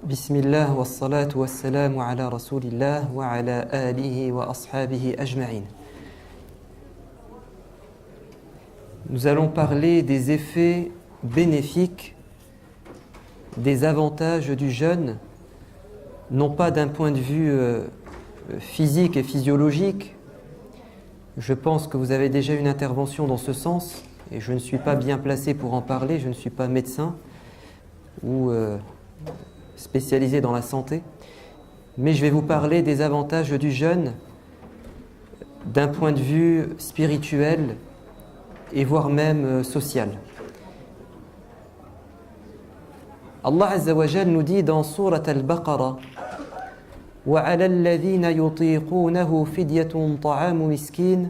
Bismillah wa salatu wa salamu ala rasulillah wa ala alihi wa ashabihi ajma'in. Nous allons parler des effets bénéfiques, des avantages du jeûne, non pas d'un point de vue physique et physiologique. Je pense que vous avez déjà une intervention dans ce sens et je ne suis pas bien placé pour en parler, je ne suis pas médecin ou spécialisé dans la santé, mais je vais vous parler des avantages du jeûne d'un point de vue spirituel et voire même social. Allah Azza wa Jal nous dit dans Sourate Al-Baqarah: وَعَلَى الَّذِينَ يُطِيقُونَهُ فِدْيَةٌ طَعَامُ مِسْكِينٍ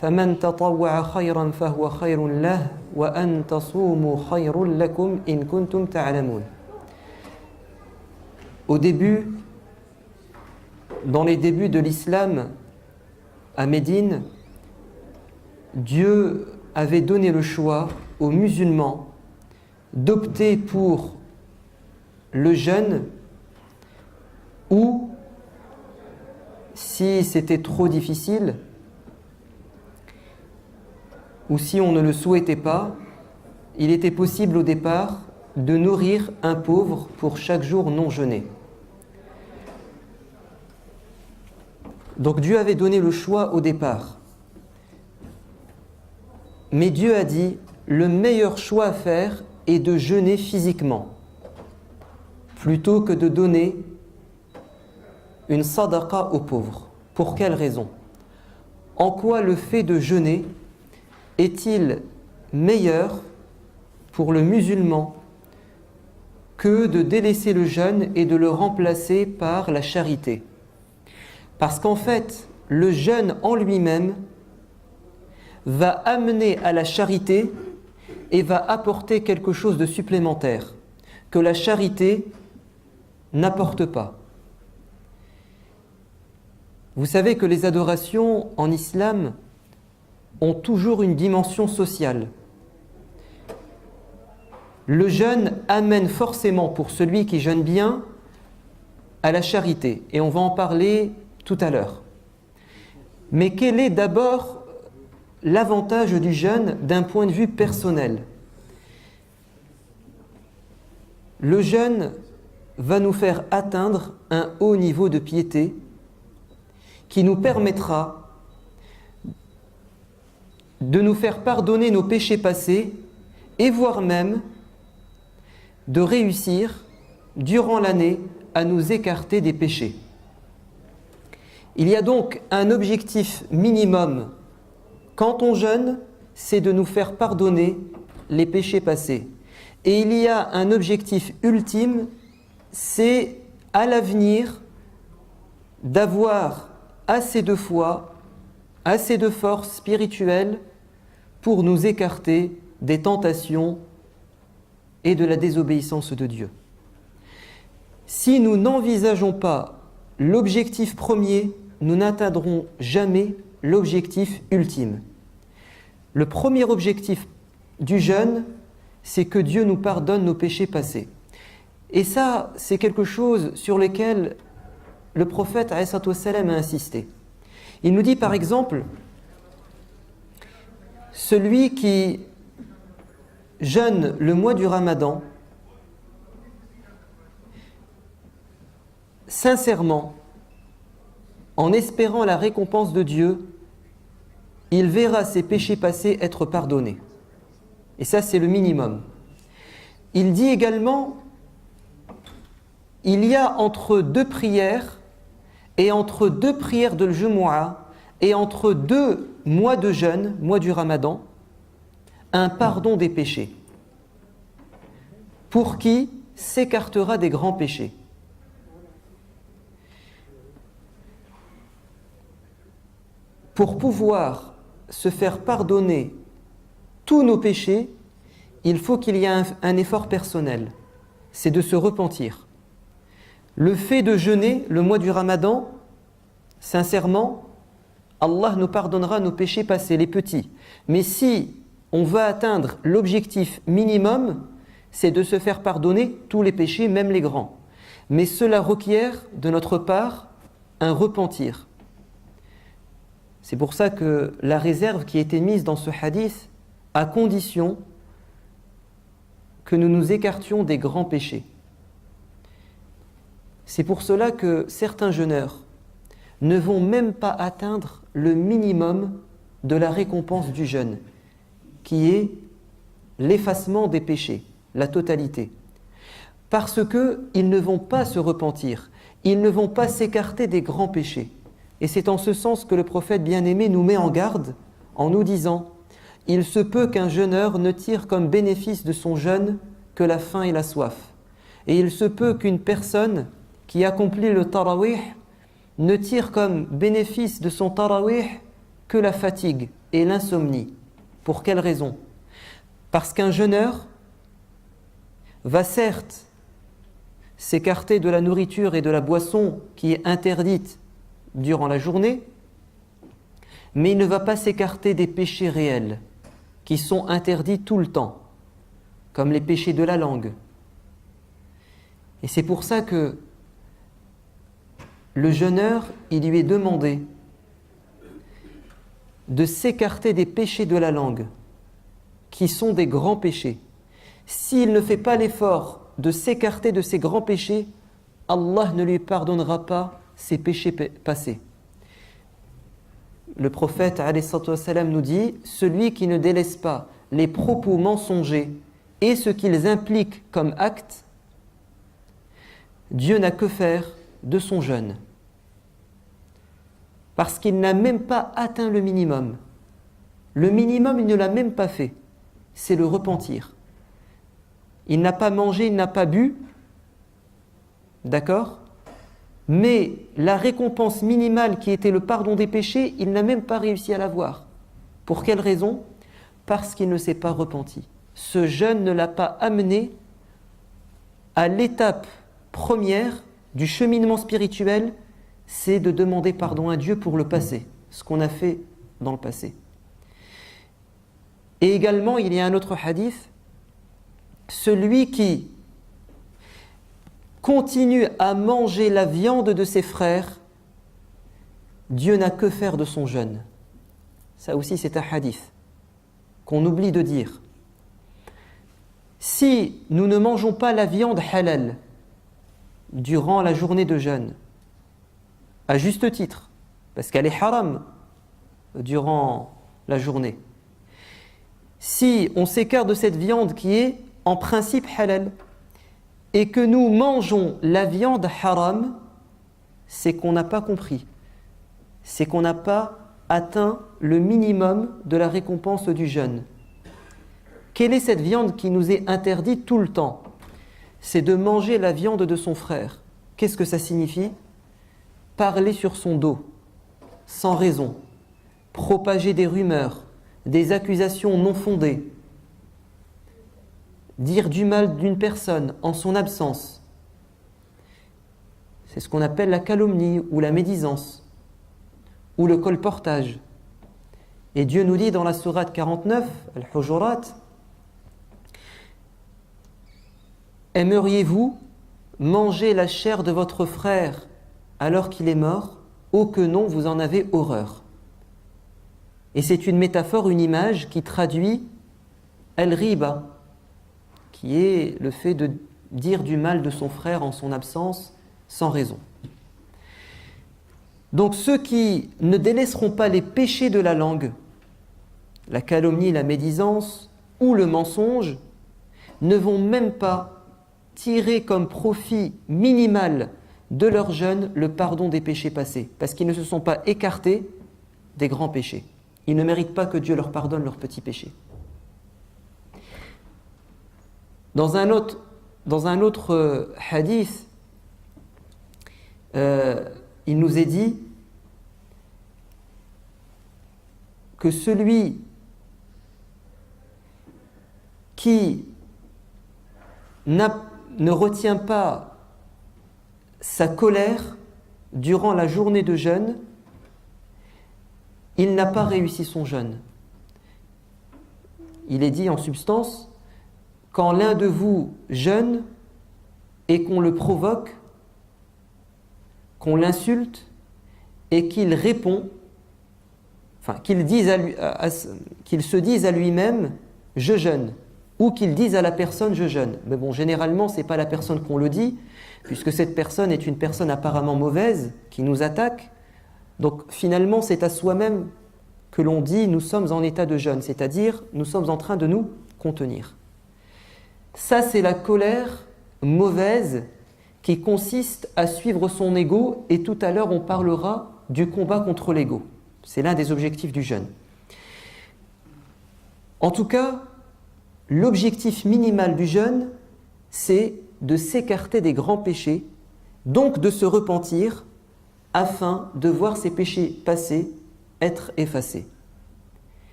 فَمَنْ تَطَوَّعَ خَيْرًا فَهُوَ خَيْرٌ لَهُ وَأَنْ تَصُومُوا خَيْرٌ لَكُمْ إِن كُنتُمْ تَعْلَمُونَ. Au début, dans les débuts de l'islam à Médine, Dieu avait donné le choix aux musulmans d'opter pour le jeûne ou, si c'était trop difficile, ou si on ne le souhaitait pas, il était possible au départ de nourrir un pauvre pour chaque jour non jeûné. Donc Dieu avait donné le choix au départ. Mais Dieu a dit, le meilleur choix à faire est de jeûner physiquement, plutôt que de donner une sadaqa aux pauvres. Pour quelle raison? En quoi le fait de jeûner est-il meilleur pour le musulman que de délaisser le jeûne et de le remplacer par la charité? Parce qu'en fait, le jeûne en lui-même va amener à la charité et va apporter quelque chose de supplémentaire que la charité n'apporte pas. Vous savez que les adorations en islam ont toujours une dimension sociale. Le jeûne amène forcément, pour celui qui jeûne bien, à la charité. Et on va en parler tout à l'heure. Mais quel est d'abord l'avantage du jeûne d'un point de vue personnel? Le jeûne va nous faire atteindre un haut niveau de piété qui nous permettra de nous faire pardonner nos péchés passés et voire même de réussir durant l'année à nous écarter des péchés. Il y a donc un objectif minimum quand on jeûne, c'est de nous faire pardonner les péchés passés. Et il y a un objectif ultime, c'est à l'avenir d'avoir assez de foi, assez de force spirituelle pour nous écarter des tentations et de la désobéissance de Dieu. Si nous n'envisageons pas l'objectif premier, nous n'atteindrons jamais l'objectif ultime. Le premier objectif du jeûne, c'est que Dieu nous pardonne nos péchés passés. Et ça, c'est quelque chose sur lequel le prophète alayhi salam a insisté. Il nous dit par exemple, celui qui jeûne le mois du Ramadan, sincèrement, en espérant la récompense de Dieu, il verra ses péchés passés être pardonnés. Et ça, c'est le minimum. Il dit également, il y a entre deux prières et entre deux prières de Jumu'ah et entre deux mois de jeûne, mois du Ramadan, un pardon des péchés. Pour qui s'écartera des grands péchés. Pour pouvoir se faire pardonner tous nos péchés, il faut qu'il y ait un effort personnel. C'est de se repentir. Le fait de jeûner le mois du Ramadan, sincèrement, Allah nous pardonnera nos péchés passés, les petits. Mais si on veut atteindre l'objectif minimum, c'est de se faire pardonner tous les péchés, même les grands. Mais cela requiert de notre part un repentir. C'est pour ça que la réserve qui a été mise dans ce hadith, à condition que nous nous écartions des grands péchés. C'est pour cela que certains jeûneurs ne vont même pas atteindre le minimum de la récompense du jeûne, qui est l'effacement des péchés, la totalité. Parce qu'ils ne vont pas se repentir, ils ne vont pas s'écarter des grands péchés. Et c'est en ce sens que le prophète bien-aimé nous met en garde en nous disant « Il se peut qu'un jeûneur ne tire comme bénéfice de son jeûne que la faim et la soif. Et il se peut qu'une personne qui accomplit le tarawih ne tire comme bénéfice de son tarawih que la fatigue et l'insomnie. Pour quelle raison ? Parce qu'un jeûneur va certes s'écarter de la nourriture et de la boisson qui est interdite durant la journée, mais il ne va pas s'écarter des péchés réels qui sont interdits tout le temps, comme les péchés de la langue. Et c'est pour ça que le jeûneur, il lui est demandé de s'écarter des péchés de la langue, qui sont des grands péchés. S'il ne fait pas l'effort de s'écarter de ces grands péchés, Allah ne lui pardonnera pas ses péchés passés. Le prophète alayhi salam nous dit « Celui qui ne délaisse pas les propos mensongers et ce qu'ils impliquent comme acte, Dieu n'a que faire de son jeûne. » Parce qu'il n'a même pas atteint le minimum. Le minimum, il ne l'a même pas fait. C'est le repentir. Il n'a pas mangé, il n'a pas bu. D'accord ? Mais la récompense minimale qui était le pardon des péchés, il n'a même pas réussi à l'avoir. Pour quelle raison ? Parce qu'il ne s'est pas repenti. Ce jeûne ne l'a pas amené à l'étape première du cheminement spirituel, c'est de demander pardon à Dieu pour le passé, ce qu'on a fait dans le passé. Et également, il y a un autre hadith, celui qui continue à manger la viande de ses frères, Dieu n'a que faire de son jeûne. Ça aussi, c'est un hadith qu'on oublie de dire. Si nous ne mangeons pas la viande halal durant la journée de jeûne, à juste titre, parce qu'elle est haram durant la journée, si on s'écarte de cette viande qui est en principe halal et que nous mangeons la viande haram, c'est qu'on n'a pas compris, c'est qu'on n'a pas atteint le minimum de la récompense du jeûne. Quelle est cette viande qui nous est interdite tout le temps ? C'est de manger la viande de son frère. Qu'est-ce que ça signifie ? Parler sur son dos, sans raison, propager des rumeurs, des accusations non fondées, dire du mal d'une personne en son absence. C'est ce qu'on appelle la calomnie ou la médisance ou le colportage. Et Dieu nous dit dans la sourate 49, Al-Hujurat, « Aimeriez-vous manger la chair de votre frère alors qu'il est mort, ô que non, vous en avez horreur. » Et c'est une métaphore, une image qui traduit al-riba, qui est le fait de dire du mal de son frère en son absence, sans raison. Donc ceux qui ne délaisseront pas les péchés de la langue, la calomnie, la médisance ou le mensonge, ne vont même pas tirer comme profit minimal de leur jeûne le pardon des péchés passés, parce qu'ils ne se sont pas écartés des grands péchés. Ils ne méritent pas que Dieu leur pardonne leurs petits péchés. Dans un autre hadith, il nous est dit que celui qui ne retient pas sa colère durant la journée de jeûne, il n'a pas réussi son jeûne. Il est dit en substance quand l'un de vous jeûne et qu'on le provoque, qu'on l'insulte et qu'il répond, enfin qu'il se dise à lui-même « je jeûne » ou qu'il dise à la personne « je jeûne ». Mais bon, généralement, ce n'est pas la personne qu'on le dit, puisque cette personne est une personne apparemment mauvaise qui nous attaque. Donc finalement, c'est à soi-même que l'on dit « nous sommes en état de jeûne », c'est-à-dire nous sommes en train de nous contenir. Ça, c'est la colère mauvaise qui consiste à suivre son ego, et tout à l'heure on parlera du combat contre l'ego. C'est l'un des objectifs du jeûne. En tout cas, l'objectif minimal du jeûne, c'est de s'écarter des grands péchés, donc de se repentir afin de voir ces péchés passés être effacés.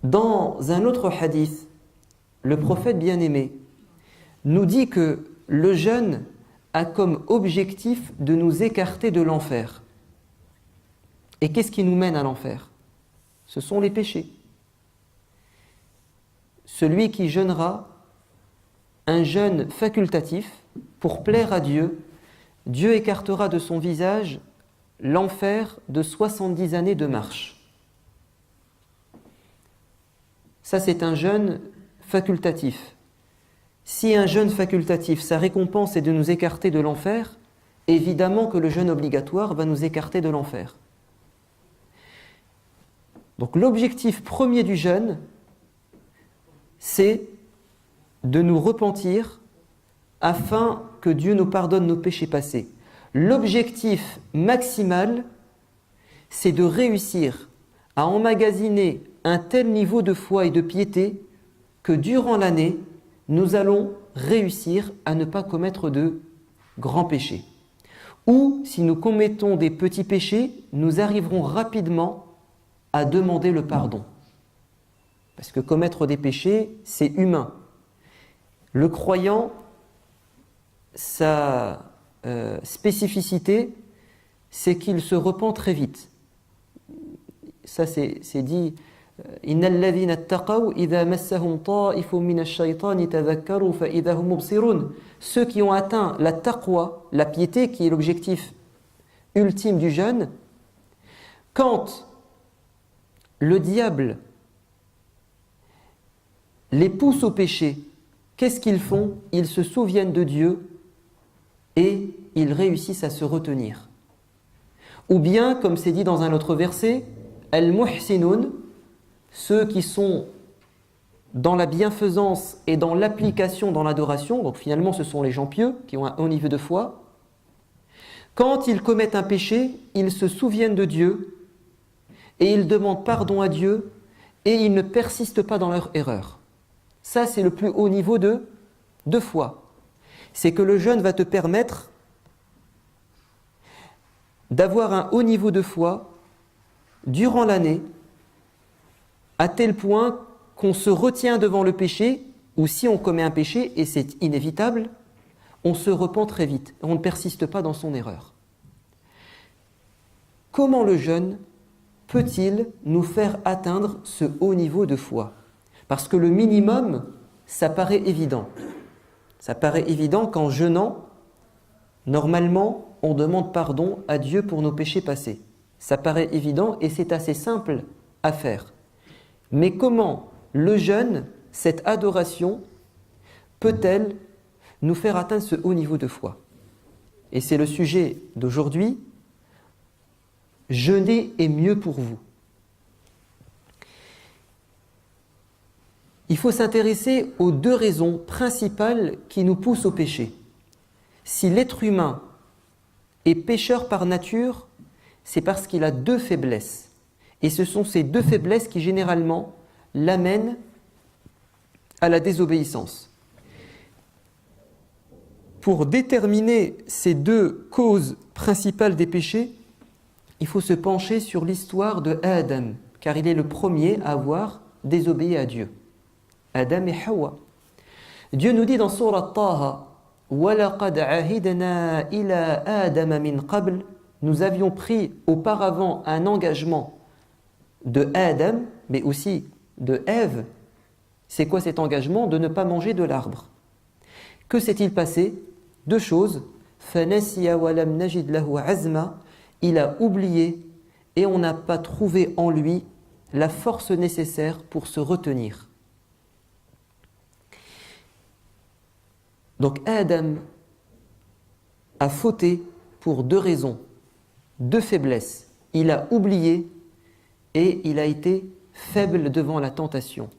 Dans un autre hadith, le prophète bien-aimé nous dit que le jeûne a comme objectif de nous écarter de l'enfer. Et qu'est-ce qui nous mène à l'enfer? Ce sont les péchés. Celui qui jeûnera un jeûne facultatif pour plaire à Dieu, Dieu écartera de son visage l'enfer de 70 années de marche. Ça, c'est un jeûne facultatif. Si un jeûne facultatif, sa récompense est de nous écarter de l'enfer, évidemment que le jeûne obligatoire va nous écarter de l'enfer. Donc l'objectif premier du jeûne, c'est de nous repentir afin que Dieu nous pardonne nos péchés passés. L'objectif maximal, c'est de réussir à emmagasiner un tel niveau de foi et de piété que durant l'année, nous allons réussir à ne pas commettre de grands péchés. Ou, si nous commettons des petits péchés, nous arriverons rapidement à demander le pardon. Parce que commettre des péchés, c'est humain. Le croyant, sa spécificité, c'est qu'il se repent très vite. Ça, c'est dit إن الذين اتقوا إذا مسهم طائف من الشيطان تذكروا فإذا هم مبصرون. Ceux qui ont atteint la taqwa, la piété, qui est l'objectif ultime du jeûne, quand le diable les pousse au péché, qu'est-ce qu'ils font? Ils se souviennent de Dieu et ils réussissent à se retenir. Ou bien, comme c'est dit dans un autre verset, al-muhsinun, ceux qui sont dans la bienfaisance et dans l'application dans l'adoration, donc finalement ce sont les gens pieux qui ont un haut niveau de foi, quand ils commettent un péché, ils se souviennent de Dieu et ils demandent pardon à Dieu et ils ne persistent pas dans leur erreur. Ça, c'est le plus haut niveau de foi. C'est que le jeûne va te permettre d'avoir un haut niveau de foi durant l'année, à tel point qu'on se retient devant le péché, ou si on commet un péché, et c'est inévitable, on se repent très vite, on ne persiste pas dans son erreur. Comment le jeûne peut-il nous faire atteindre ce haut niveau de foi? Parce que le minimum, ça paraît évident. Ça paraît évident qu'en jeûnant, normalement, on demande pardon à Dieu pour nos péchés passés. Ça paraît évident et c'est assez simple à faire. Mais comment le jeûne, cette adoration, peut-elle nous faire atteindre ce haut niveau de foi? Et c'est le sujet d'aujourd'hui. Jeûner est mieux pour vous. Il faut s'intéresser aux deux raisons principales qui nous poussent au péché. Si l'être humain est pécheur par nature, c'est parce qu'il a deux faiblesses. Et ce sont ces deux faiblesses qui généralement l'amènent à la désobéissance. Pour déterminer ces deux causes principales des péchés, il faut se pencher sur l'histoire de Adam, car il est le premier à avoir désobéi à Dieu. Adam et Hawa. Dieu nous dit dans Sourate Taha, وَلَقَدْ عَهِدْنَا إِلَى آدَمَ مِنْ قَبْلِ. Nous avions pris auparavant un engagement de Adam, mais aussi de Ève, c'est quoi cet engagement? De ne pas manger de l'arbre. Que s'est-il passé? Deux choses. فَنَسِيَ وَلَمْ نَجِدْ لَهُ عَزْمًا. Il a oublié et on n'a pas trouvé en lui la force nécessaire pour se retenir. Donc Adam a fauté pour deux raisons, deux faiblesses. Il a oublié et il a été faible devant la tentation.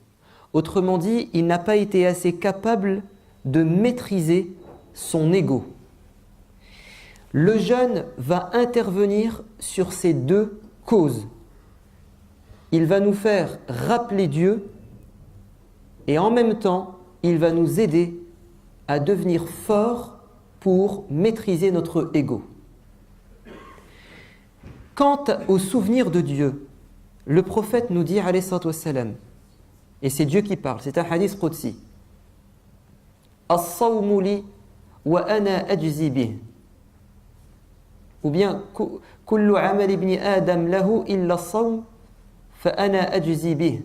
Autrement dit, il n'a pas été assez capable de maîtriser son ego. Le jeûne va intervenir sur ces deux causes. Il va nous faire rappeler Dieu et en même temps, il va nous aider à devenir forts pour maîtriser notre ego. Quant au souvenir de Dieu, le prophète nous dit, alayhi salatu wassalam, et c'est Dieu qui parle, c'est un hadith qudsi. As-sawmu li wa ana ajzi bih. Ou bien kullu amal ibn Adam lahu illa as-sawm fa ana ajzi bih.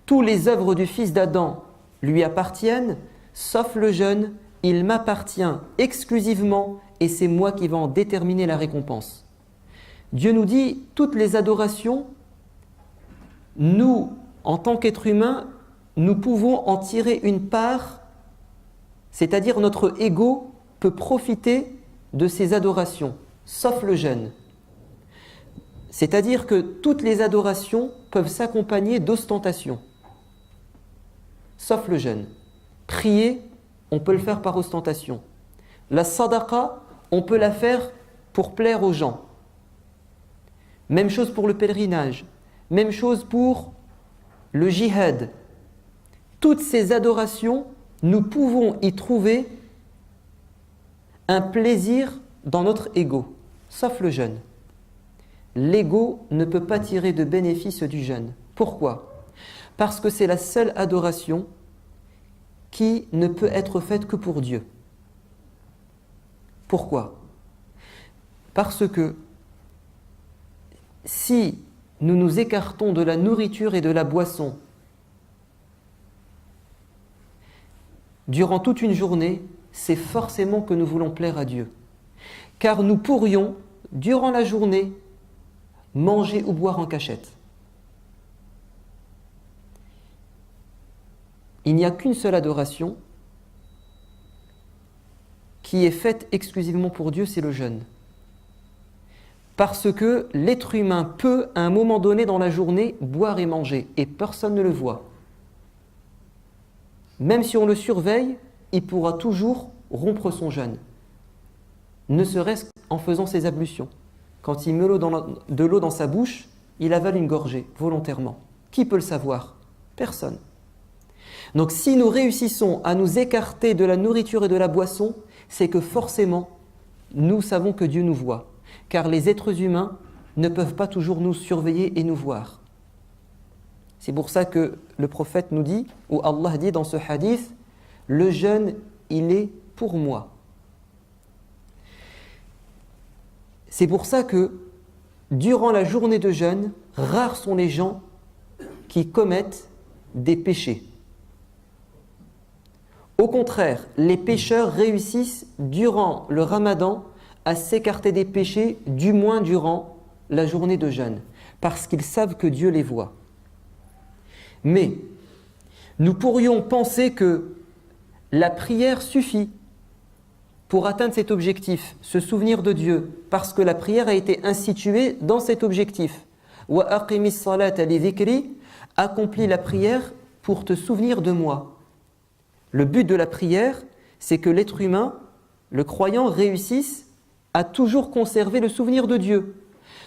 Tous les œuvres du fils d'Adam lui appartiennent, sauf le jeûne, il m'appartient exclusivement et c'est moi qui vais en déterminer la récompense. Dieu nous dit, toutes les adorations, nous, en tant qu'êtres humains, nous pouvons en tirer une part, c'est-à-dire notre ego peut profiter de ces adorations, sauf le jeûne. C'est-à-dire que toutes les adorations peuvent s'accompagner d'ostentation, sauf le jeûne. Prier, on peut le faire par ostentation. La sadaqa, on peut la faire pour plaire aux gens. Même chose pour le pèlerinage, même chose pour le jihad. Toutes ces adorations, nous pouvons y trouver un plaisir dans notre ego, sauf le jeûne. L'ego ne peut pas tirer de bénéfice du jeûne. Pourquoi? Parce que c'est la seule adoration qui ne peut être faite que pour Dieu. Pourquoi? Parce que si nous nous écartons de la nourriture et de la boisson durant toute une journée, c'est forcément que nous voulons plaire à Dieu. Car nous pourrions, durant la journée, manger ou boire en cachette. Il n'y a qu'une seule adoration qui est faite exclusivement pour Dieu, c'est le jeûne. Parce que l'être humain peut, à un moment donné dans la journée, boire et manger, et personne ne le voit. Même si on le surveille, il pourra toujours rompre son jeûne, ne serait-ce qu'en faisant ses ablutions. Quand il met de l'eau dans sa bouche, il avale une gorgée, volontairement. Qui peut le savoir? Personne. Donc si nous réussissons à nous écarter de la nourriture et de la boisson, c'est que forcément, nous savons que Dieu nous voit. Car les êtres humains ne peuvent pas toujours nous surveiller et nous voir. C'est pour ça que le prophète nous dit, ou Allah dit dans ce hadith, le jeûne, il est pour moi. C'est pour ça que, durant la journée de jeûne, rares sont les gens qui commettent des péchés. Au contraire, les pécheurs réussissent durant le ramadan à s'écarter des péchés, du moins durant la journée de jeûne, parce qu'ils savent que Dieu les voit. Mais nous pourrions penser que la prière suffit pour atteindre cet objectif, se souvenir de Dieu, parce que la prière a été instituée dans cet objectif. Wa aqimis salata li dhikri, accomplis la prière pour te souvenir de moi. Le but de la prière, c'est que l'être humain, le croyant, réussisse à toujours conserver le souvenir de Dieu.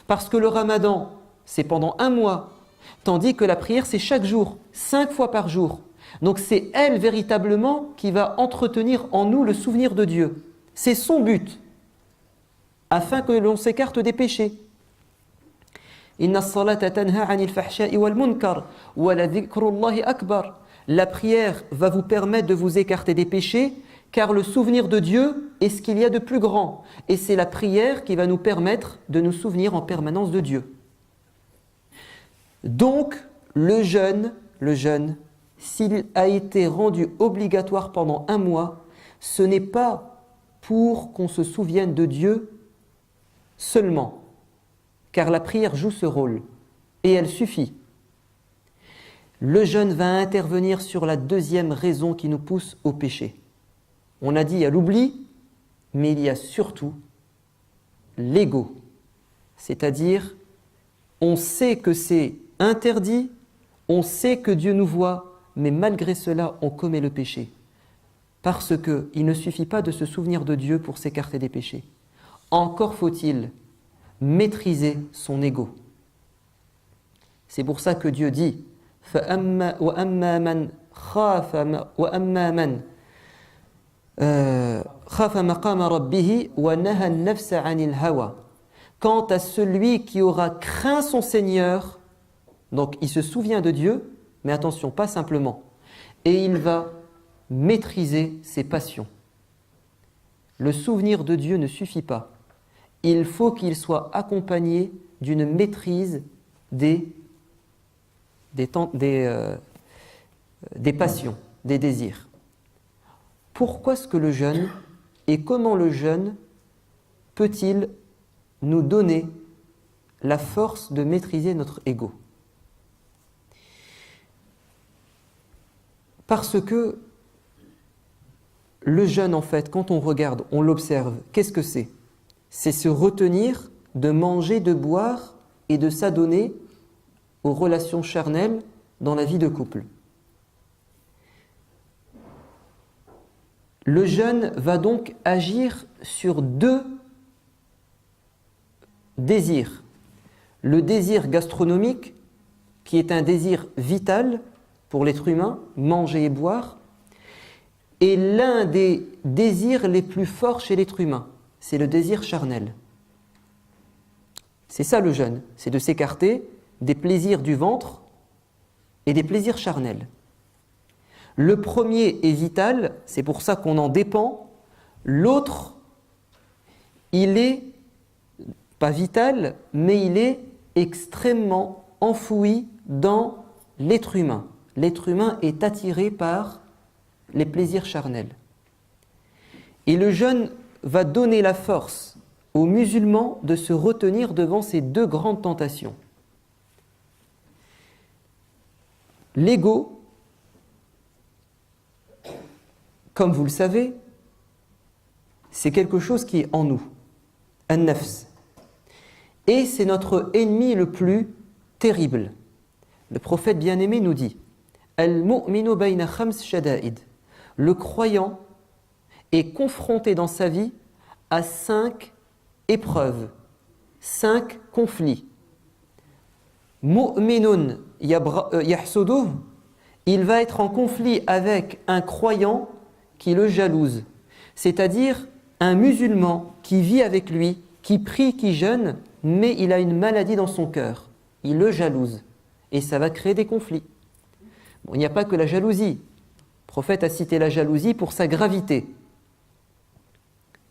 Parce que le ramadan, c'est pendant un mois, tandis que la prière, c'est chaque jour, 5 fois par jour. Donc c'est elle véritablement qui va entretenir en nous le souvenir de Dieu. C'est son but, afin que l'on s'écarte des péchés. Inna as-salata tanha 'anil fahsha'i wal munkar wa la dhikrullahi akbar. La prière va vous permettre de vous écarter des péchés, car le souvenir de Dieu est ce qu'il y a de plus grand. Et c'est la prière qui va nous permettre de nous souvenir en permanence de Dieu. Donc, le jeûne, s'il a été rendu obligatoire pendant 1 mois, ce n'est pas pour qu'on se souvienne de Dieu seulement, car la prière joue ce rôle, et elle suffit. Le jeûne va intervenir sur la deuxième raison qui nous pousse au péché. On a dit il y a l'oubli, mais il y a surtout l'ego, c'est-à-dire on sait que c'est interdit, on sait que Dieu nous voit, mais malgré cela on commet le péché. Parce qu'il ne suffit pas de se souvenir de Dieu pour s'écarter des péchés. Encore faut-il maîtriser son ego. C'est pour ça que Dieu dit فَأَمَّا مَنْ خَافَ مَقَامَ رَبِّهِ وَنَهَى النَّفْسَ عَنِ الْهَوَى. Quant à celui qui aura craint son Seigneur, donc il se souvient de Dieu, mais attention, pas simplement, et il va maîtriser ses passions. Le souvenir de Dieu ne suffit pas. Il faut qu'il soit accompagné d'une maîtrise des passions, des désirs. Pourquoi est-ce que le jeûne et comment le jeûne peut-il nous donner la force de maîtriser notre ego? Parce que le jeûne, en fait, quand on regarde, on l'observe, qu'est-ce que c'est? C'est se retenir de manger, de boire et de s'adonner aux relations charnelles dans la vie de couple. Le jeûne va donc agir sur 2 désirs. Le désir gastronomique, qui est un désir vital pour l'être humain, manger et boire, et l'un des désirs les plus forts chez l'être humain, c'est le désir charnel. C'est ça le jeûne, c'est de s'écarter des plaisirs du ventre et des plaisirs charnels. Le premier est vital, c'est pour ça qu'on en dépend. L'autre, il est pas vital, mais il est extrêmement enfoui dans l'être humain. L'être humain est attiré par les plaisirs charnels. Et le jeûne va donner la force aux musulmans de se retenir devant ces 2 grandes tentations. L'ego, comme vous le savez, c'est quelque chose qui est en nous, an-nafs. Et c'est notre ennemi le plus terrible. Le prophète bien-aimé nous dit Al-mu'minu bayna khams shada'id. Le croyant est confronté dans sa vie à 5 épreuves, 5 conflits. Mu'minun yahsuduh, il va être en conflit avec un croyant qui le jalouse, c'est-à-dire un musulman qui vit avec lui, qui prie, qui jeûne, mais il a une maladie dans son cœur. Il le jalouse et ça va créer des conflits. Bon, il n'y a pas que la jalousie. Le prophète a cité la jalousie pour sa gravité.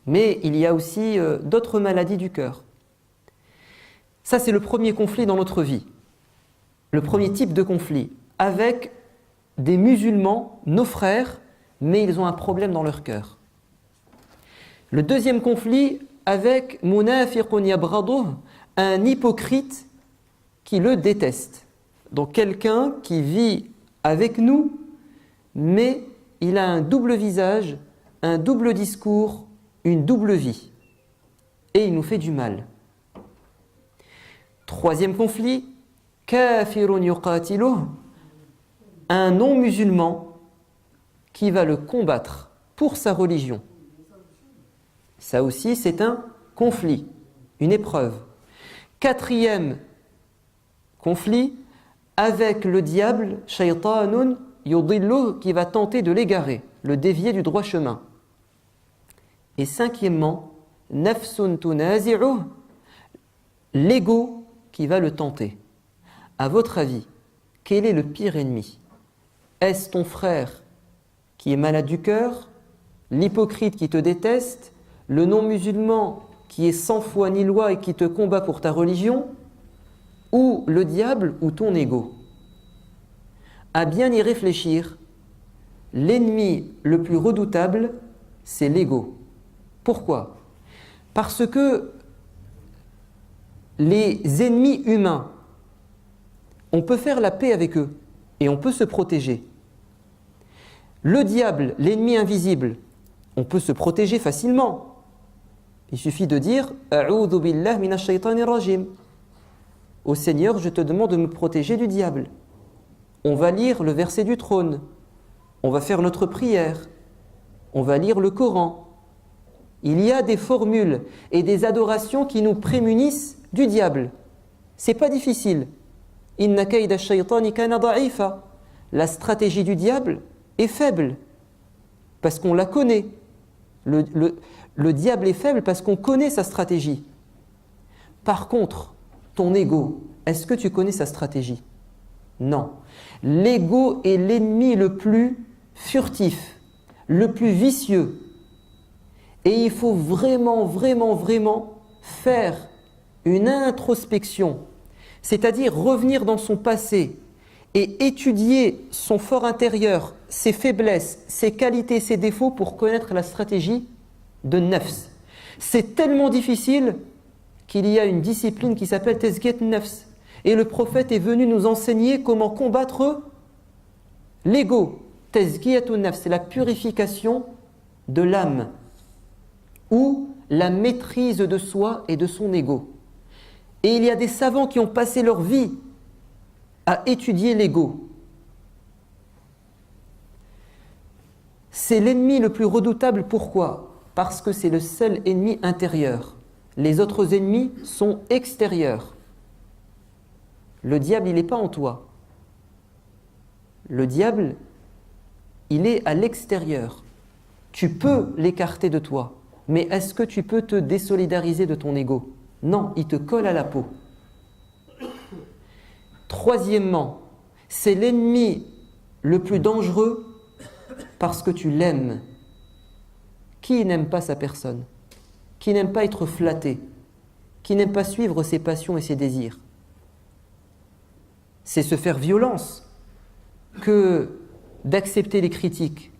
Mais il y a aussi d'autres maladies du cœur. Ça, c'est le premier conflit dans notre vie. Le premier type de conflit avec des musulmans, nos frères, mais ils ont un problème dans leur cœur. Le deuxième conflit avec munafiqun yabraduh, un hypocrite qui le déteste. Donc quelqu'un qui vit avec nous, mais il a un double visage, un double discours, une double vie. Et il nous fait du mal. Troisième conflit, kafirun yuqatiluh, un non-musulman qui va le combattre pour sa religion. Ça aussi, c'est un conflit, une épreuve. Quatrième conflit, avec le diable, shaytanun yudilluh, qui va tenter de l'égarer, le dévier du droit chemin. Et cinquièmement, nafsun tunazi'uh, l'ego qui va le tenter. À votre avis, quel est le pire ennemi? Est-ce ton frère qui est malade du cœur, l'hypocrite qui te déteste, le non-musulman qui est sans foi ni loi et qui te combat pour ta religion, ou le diable ou ton ego? à bien y réfléchir, l'ennemi le plus redoutable, c'est l'ego. Pourquoi? Parce que les ennemis humains, on peut faire la paix avec eux et on peut se protéger. Le diable, l'ennemi invisible, on peut se protéger facilement. Il suffit de dire « A'udhu billah minash shaytanir rajim » Ô Seigneur, je te demande de me protéger du diable. On va lire le verset du trône. On va faire notre prière. On va lire le Coran. Il y a des formules et des adorations qui nous prémunissent du diable. C'est pas difficile. Inna kayda ash-shaytani kana da'ifa. La stratégie du diable est faible parce qu'on la connaît. Le diable est faible parce qu'on connaît sa stratégie. Par contre, ton ego, est-ce que tu connais sa stratégie? Non. L'ego est l'ennemi le plus furtif, le plus vicieux. Et il faut vraiment faire une introspection, c'est-à-dire revenir dans son passé et étudier son fort intérieur, ses faiblesses, ses qualités, ses défauts pour connaître la stratégie de nafs. C'est tellement difficile qu'il y a une discipline qui s'appelle Tazkiyat Nafs. Et le prophète est venu nous enseigner comment combattre l'ego. Tazkiyat Nafs, c'est la purification de l'âme ou la maîtrise de soi et de son ego. Et il y a des savants qui ont passé leur vie à étudier l'ego. C'est l'ennemi le plus redoutable. Pourquoi? Parce que c'est le seul ennemi intérieur. Les autres ennemis sont extérieurs. Le diable, il n'est pas en toi. Le diable, il est à l'extérieur. Tu peux l'écarter de toi, mais est-ce que tu peux te désolidariser de ton ego? Non, il te colle à la peau. Troisièmement, c'est l'ennemi le plus dangereux parce que tu l'aimes. Qui n'aime pas sa personne? Qui n'aime pas être flatté? Qui n'aime pas suivre ses passions et ses désirs? C'est se faire violence que d'accepter les critiques,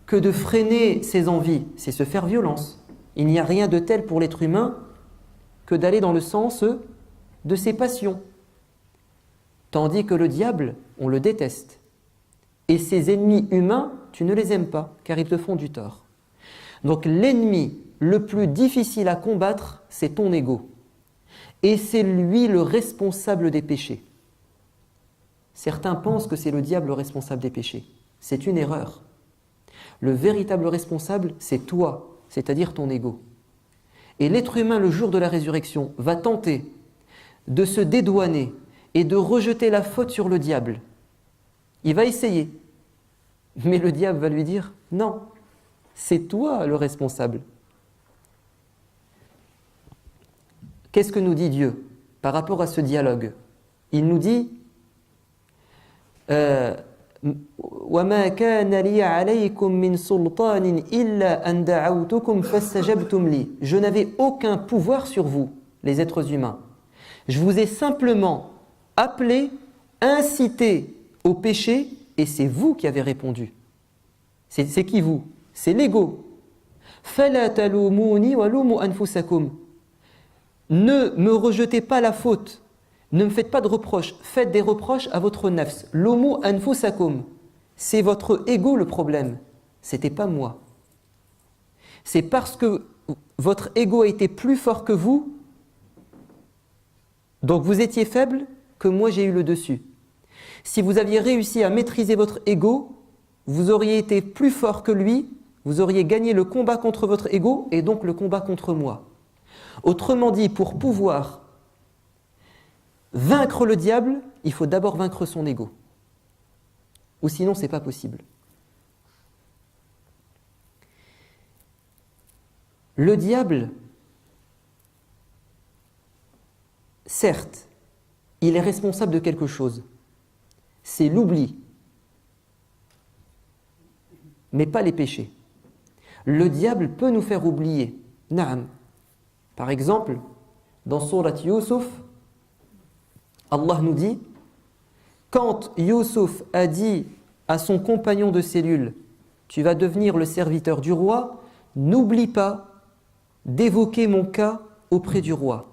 que de freiner ses envies, c'est se faire violence. Il n'y a rien de tel pour l'être humain que d'aller dans le sens de ses passions. Tandis que le diable, on le déteste. Et ses ennemis humains, tu ne les aimes pas, car ils te font du tort. Donc l'ennemi le plus difficile à combattre, c'est ton ego. Et c'est lui le responsable des péchés. Certains pensent que c'est le diable le responsable des péchés. C'est une erreur. Le véritable responsable, c'est toi, c'est-à-dire ton ego. Et l'être humain, le jour de la résurrection, va tenter de se dédouaner et de rejeter la faute sur le diable. Il va essayer. Mais le diable va lui dire « Non, c'est toi le responsable. » Qu'est-ce que nous dit Dieu par rapport à ce dialogue? Il nous dit وَمَا كَانَ لِيَ عَلَيْكُمْ مِنْ سُلْطَانٍ إِلَّا أَنْ دَعَوْتُكُمْ فَاسْتَجَبْتُمْ لِي. Je n'avais aucun pouvoir sur vous, les êtres humains. Je vous ai simplement appelé, incité au péché, et c'est vous qui avez répondu. C'est qui vous? C'est l'ego. فَلَا تَلُومُونِي وَلُومُوا أَنفُسَكُمْ. Ne me rejetez pas la faute. Ne me faites pas de reproches. Faites des reproches à votre nafs. Lumu anfusakum. C'est votre ego le problème. C'était pas moi. C'est parce que votre ego a été plus fort que vous, donc vous étiez faible, que moi j'ai eu le dessus. Si vous aviez réussi à maîtriser votre ego, vous auriez été plus fort que lui, vous auriez gagné le combat contre votre ego et donc le combat contre moi. Autrement dit, pour pouvoir vaincre le diable, il faut d'abord vaincre son ego. Ou sinon, ce n'est pas possible. Le diable, certes, il est responsable de quelque chose. C'est l'oubli, mais pas les péchés. Le diable peut nous faire oublier. Naam. Par exemple, dans Sourate Yusuf, Allah nous dit Quand Youssouf a dit à son compagnon de cellule, tu vas devenir le serviteur du roi, n'oublie pas d'évoquer mon cas auprès du roi.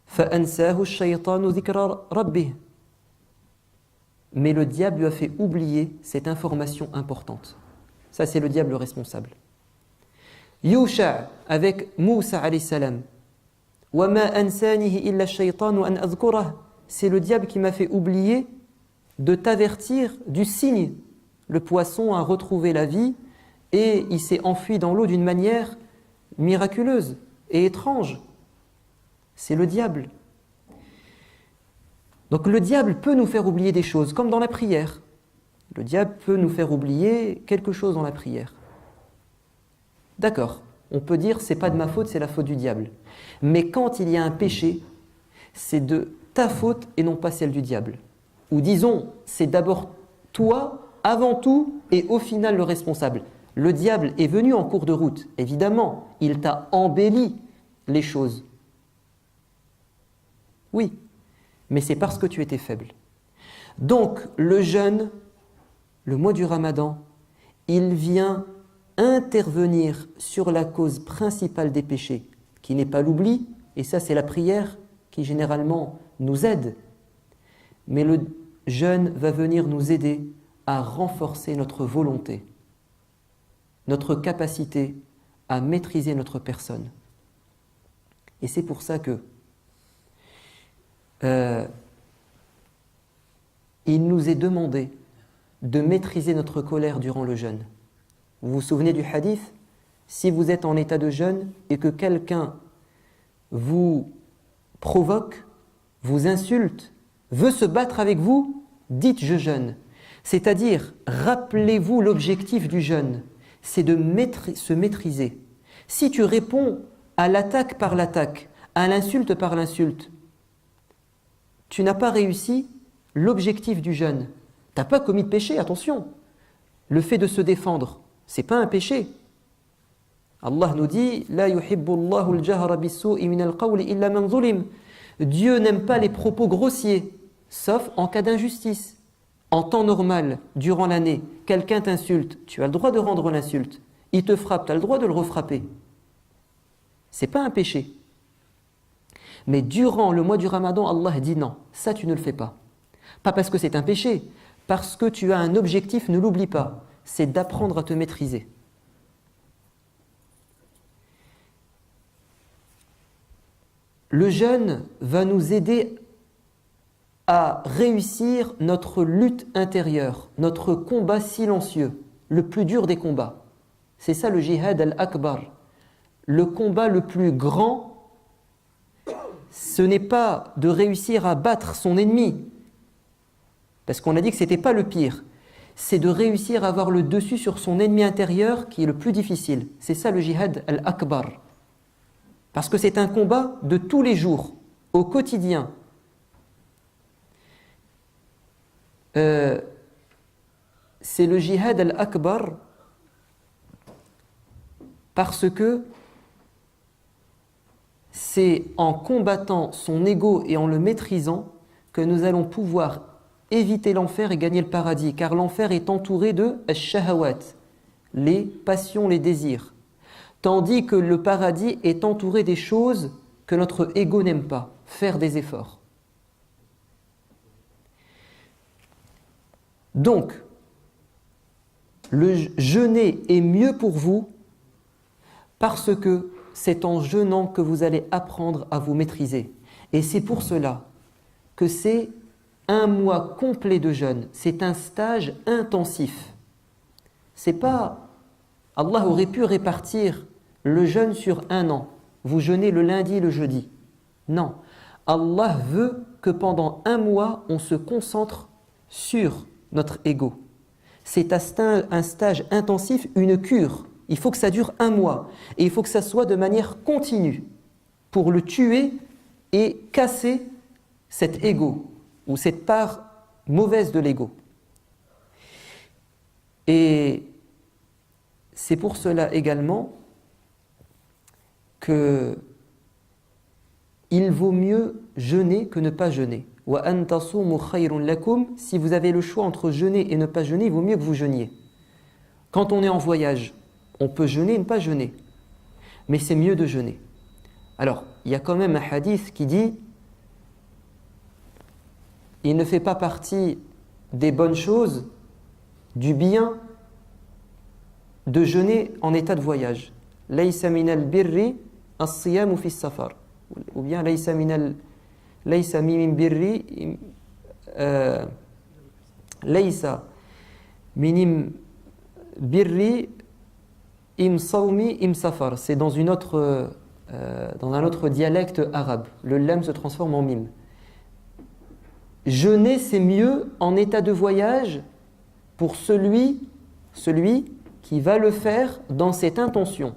فَأَنْسَاهُ الشَّيْطَانُ ذِكْرَ رَبِّهِ. Mais le diable lui a fait oublier cette information importante. Ça, c'est le diable responsable. Yusha avec Moussa alayhi salam. وَمَا أَنْسَانِهِ إِلَّا الشَّيْطَانُ أَنْ أَذْكُرَهُ. C'est le diable qui m'a fait oublier de t'avertir du signe. Le poisson a retrouvé la vie et il s'est enfui dans l'eau d'une manière miraculeuse et étrange. C'est le diable. Donc le diable peut nous faire oublier des choses, comme dans la prière. Le diable peut nous faire oublier quelque chose dans la prière. D'accord, on peut dire c'est pas de ma faute, c'est la faute du diable. Mais quand il y a un péché, c'est de ta faute et non pas celle du diable. Ou disons, c'est d'abord toi, avant tout, et au final le responsable. Le diable est venu en cours de route, évidemment, il t'a embelli les choses. Oui, mais c'est parce que tu étais faible. Donc, le jeûne, le mois du Ramadan, il vient intervenir sur la cause principale des péchés, qui n'est pas l'oubli, et ça c'est la prière qui généralement nous aide. Mais le jeûne va venir nous aider à renforcer notre volonté, notre capacité à maîtriser notre personne. Et c'est pour ça que il nous est demandé de maîtriser notre colère durant le jeûne. Vous vous souvenez du hadith? Si vous êtes en état de jeûne et que quelqu'un vous provoque, vous insulte, veut se battre avec vous, dites je jeûne. C'est-à-dire, rappelez-vous l'objectif du jeûne, c'est de se maîtriser. Si tu réponds à l'attaque par l'attaque, à l'insulte par l'insulte, tu n'as pas réussi l'objectif du jeûne. Tu n'as pas commis de péché, attention. Le fait de se défendre, ce n'est pas un péché. Allah nous dit « La yuhibbu Allahu al-jahra bis-su'i min al-qawli illa man zulim » Dieu n'aime pas les propos grossiers, sauf en cas d'injustice. En temps normal, durant l'année, quelqu'un t'insulte, tu as le droit de rendre l'insulte. Il te frappe, tu as le droit de le refrapper. Ce n'est pas un péché. Mais durant le mois du Ramadan, Allah dit non, ça tu ne le fais pas. Pas parce que c'est un péché, parce que tu as un objectif, ne l'oublie pas, c'est d'apprendre à te maîtriser. Le jeûne va nous aider à réussir notre lutte intérieure, notre combat silencieux, le plus dur des combats. C'est ça le jihad al-akbar. Le combat le plus grand, ce n'est pas de réussir à battre son ennemi, parce qu'on a dit que ce n'était pas le pire, c'est de réussir à avoir le dessus sur son ennemi intérieur qui est le plus difficile. C'est ça le jihad al-akbar. Parce que c'est un combat de tous les jours, au quotidien. C'est le jihad al-akbar parce que c'est en combattant son ego et en le maîtrisant que nous allons pouvoir éviter l'enfer et gagner le paradis, car l'enfer est entouré de ash-shahawat, les passions, les désirs, tandis que le paradis est entouré des choses que notre ego n'aime pas, faire des efforts. Donc, le jeûner est mieux pour vous parce que c'est en jeûnant que vous allez apprendre à vous maîtriser. Et c'est pour cela que c'est un mois complet de jeûne. C'est un stage intensif. C'est pas... Allah aurait pu répartir le jeûne sur un an. Vous jeûnez le lundi, le jeudi. Non. Allah veut que pendant un mois, on se concentre sur notre ego. C'est un stage intensif, une cure. Il faut que ça dure un mois. Et il faut que ça soit de manière continue pour le tuer et casser cet ego ou cette part mauvaise de l'ego. Et c'est pour cela également que il vaut mieux jeûner que ne pas jeûner. wa an tasumu khayrun lakum. Si vous avez le choix entre jeûner et ne pas jeûner, il vaut mieux que vous jeûniez. Quand on est en voyage, on peut jeûner et ne pas jeûner. Mais c'est mieux de jeûner. Alors, il y a quand même un hadith qui dit il ne fait pas partie des bonnes choses, du bien, de jeûner en état de voyage. Laysa minal birri as-siyamu fi safar. Ou bien laysa min birri laysa min birri im sawmi im safar. C'est dans un autre dialecte arabe. Le lam se transforme en mim. Jeûner, c'est mieux en état de voyage pour celui qui va le faire dans cette intention.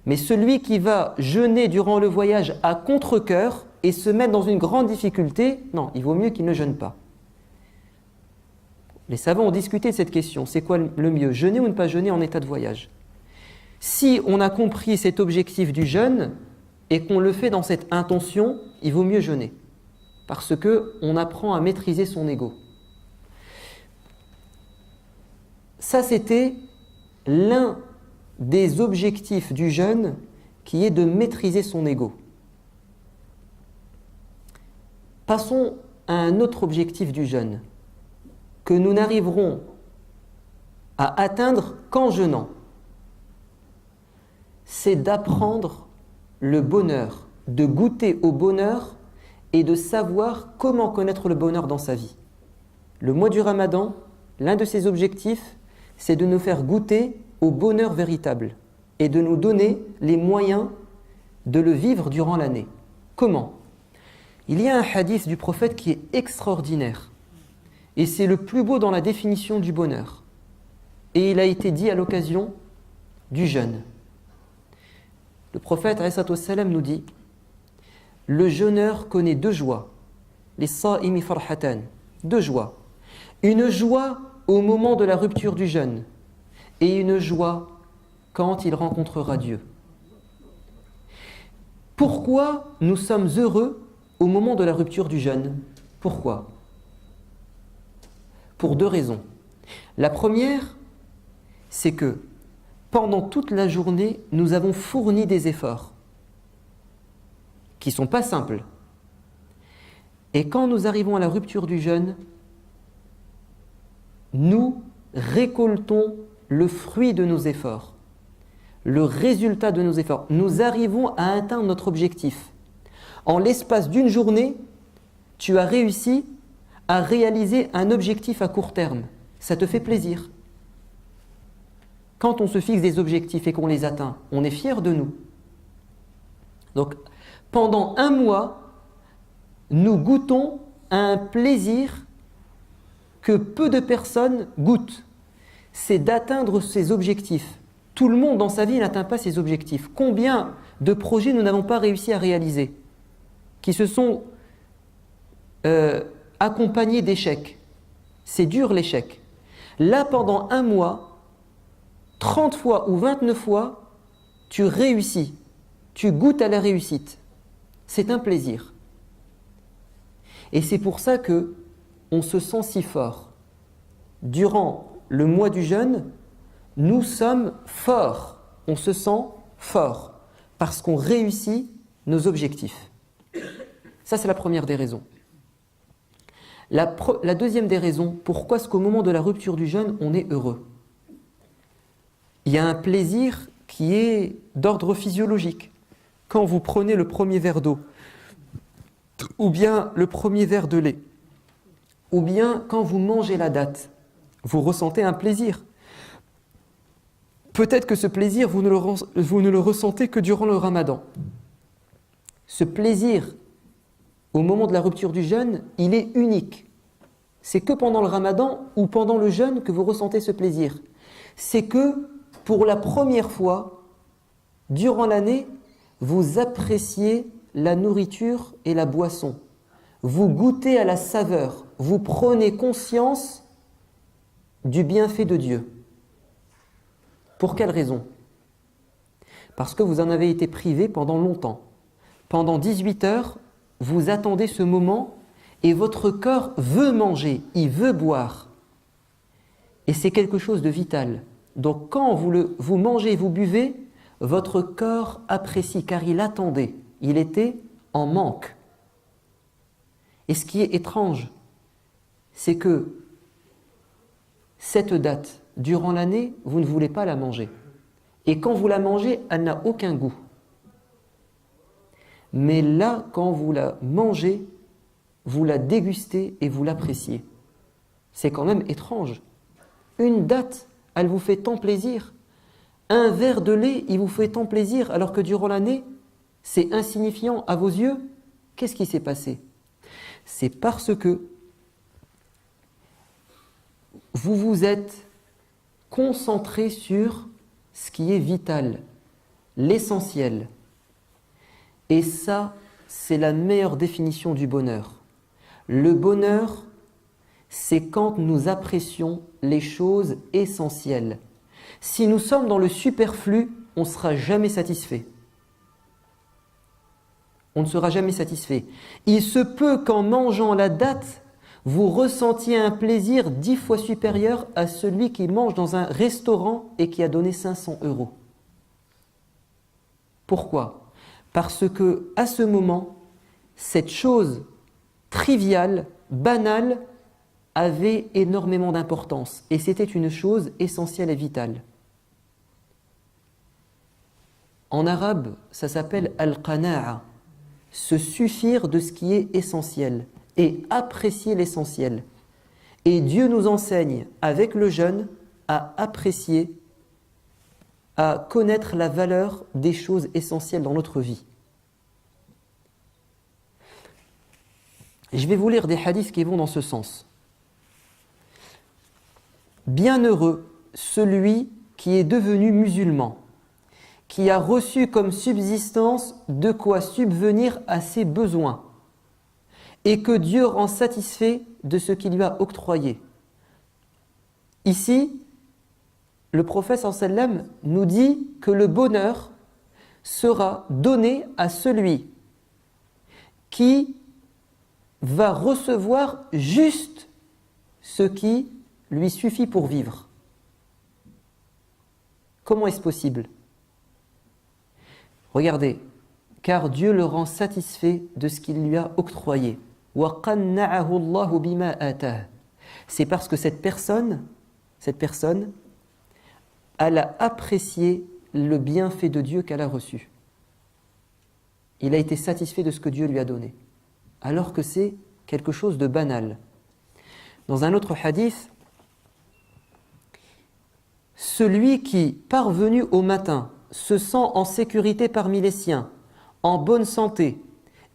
Mais celui qui va jeûner durant le voyage à contre-cœur et se mettre dans une grande difficulté, non, il vaut mieux qu'il ne jeûne pas. Les savants ont discuté de cette question. C'est quoi le mieux, jeûner ou ne pas jeûner en état de voyage? Si on a compris cet objectif du jeûne et qu'on le fait dans cette intention, il vaut mieux jeûner. Parce qu'on apprend à maîtriser son ego. Ça, c'était l'un des objectifs du jeûne qui est de maîtriser son ego. Passons à un autre objectif du jeûne que nous n'arriverons à atteindre qu'en jeûnant. C'est d'apprendre le bonheur, de goûter au bonheur et de savoir comment connaître le bonheur dans sa vie. Le mois du Ramadan, l'un de ses objectifs, c'est de nous faire goûter au bonheur véritable et de nous donner les moyens de le vivre durant l'année. Comment? Il y a un hadith du prophète qui est extraordinaire et c'est le plus beau dans la définition du bonheur. Et il a été dit à l'occasion du jeûne. Le prophète alayhi salam nous dit: le jeûneur connaît deux joies, les sa'imi farhatan, deux joies. Une joie au moment de la rupture du jeûne et une joie quand il rencontrera Dieu. Pourquoi nous sommes heureux au moment de la rupture du jeûne? Pourquoi? Pour deux raisons. La première, c'est que pendant toute la journée, nous avons fourni des efforts qui ne sont pas simples. Et quand nous arrivons à la rupture du jeûne, nous récoltons le fruit de nos efforts, le résultat de nos efforts. Nous arrivons à atteindre notre objectif. En l'espace d'une journée, tu as réussi à réaliser un objectif à court terme. Ça te fait plaisir. Quand on se fixe des objectifs et qu'on les atteint, on est fier de nous. Donc, pendant un mois, nous goûtons à un plaisir que peu de personnes goûtent. C'est d'atteindre ces objectifs. Tout le monde dans sa vie n'atteint pas ses objectifs. Combien de projets nous n'avons pas réussi à réaliser, qui se sont accompagnés d'échecs? C'est dur l'échec. Là, pendant un mois, 30 fois ou 29 fois, tu réussis. Tu goûtes à la réussite. C'est un plaisir. Et c'est pour ça que on se sent si fort. Durant le mois du jeûne, nous sommes forts. On se sent fort parce qu'on réussit nos objectifs. Ça, c'est la première des raisons. La deuxième des raisons, pourquoi est-ce qu'au moment de la rupture du jeûne, on est heureux? Il y a un plaisir qui est d'ordre physiologique. Quand vous prenez le premier verre d'eau, ou bien le premier verre de lait, ou bien quand vous mangez la date, vous ressentez un plaisir. Peut-être que ce plaisir, vous ne le ressentez que durant le Ramadan. Ce plaisir, au moment de la rupture du jeûne, il est unique. C'est que pendant le Ramadan ou pendant le jeûne que vous ressentez ce plaisir. C'est que pour la première fois, durant l'année, vous appréciez la nourriture et la boisson. Vous goûtez à la saveur. Vous prenez conscience du bienfait de Dieu. Pour quelle raison? Parce que vous en avez été privé pendant longtemps. Pendant 18 heures, vous attendez ce moment et votre corps veut manger, il veut boire. Et c'est quelque chose de vital. Donc quand vous mangez, vous buvez, votre corps apprécie car il attendait, il était en manque. Et ce qui est étrange, c'est que cette date, durant l'année, vous ne voulez pas la manger. Et quand vous la mangez, elle n'a aucun goût. Mais là, quand vous la mangez, vous la dégustez et vous l'appréciez. C'est quand même étrange. Une date, elle vous fait tant plaisir. Un verre de lait, il vous fait tant plaisir, alors que durant l'année, c'est insignifiant à vos yeux. Qu'est-ce qui s'est passé? C'est parce que vous vous êtes concentré sur ce qui est vital, l'essentiel. Et ça, c'est la meilleure définition du bonheur. Le bonheur, c'est quand nous apprécions les choses essentielles. Si nous sommes dans le superflu, on ne sera jamais satisfait. On ne sera jamais satisfait. Il se peut qu'en mangeant la date, vous ressentiez un plaisir 10 fois supérieur à celui qui mange dans un restaurant et qui a donné 500 €. Pourquoi? Parce que à ce moment, cette chose triviale, banale, avait énormément d'importance et c'était une chose essentielle et vitale. En arabe, ça s'appelle al-qana'a, se suffire de ce qui est essentiel et apprécier l'essentiel. Et Dieu nous enseigne avec le jeûne à apprécier, à connaître la valeur des choses essentielles dans notre vie. Je vais vous lire des hadiths qui vont dans ce sens. Bienheureux celui qui est devenu musulman, qui a reçu comme subsistance de quoi subvenir à ses besoins, et que Dieu rend satisfait de ce qu'il lui a octroyé. Ici, le prophète sallallahu alayhi wa sallam nous dit que le bonheur sera donné à celui qui va recevoir juste ce qui lui suffit pour vivre. Comment est-ce possible? Regardez, car Dieu le rend satisfait de ce qu'il lui a octroyé. C'est parce que cette personne, elle a apprécié le bienfait de Dieu qu'elle a reçu. Il a été satisfait de ce que Dieu lui a donné, alors que c'est quelque chose de banal. Dans un autre hadith, celui qui, parvenu au matin, se sent en sécurité parmi les siens, en bonne santé,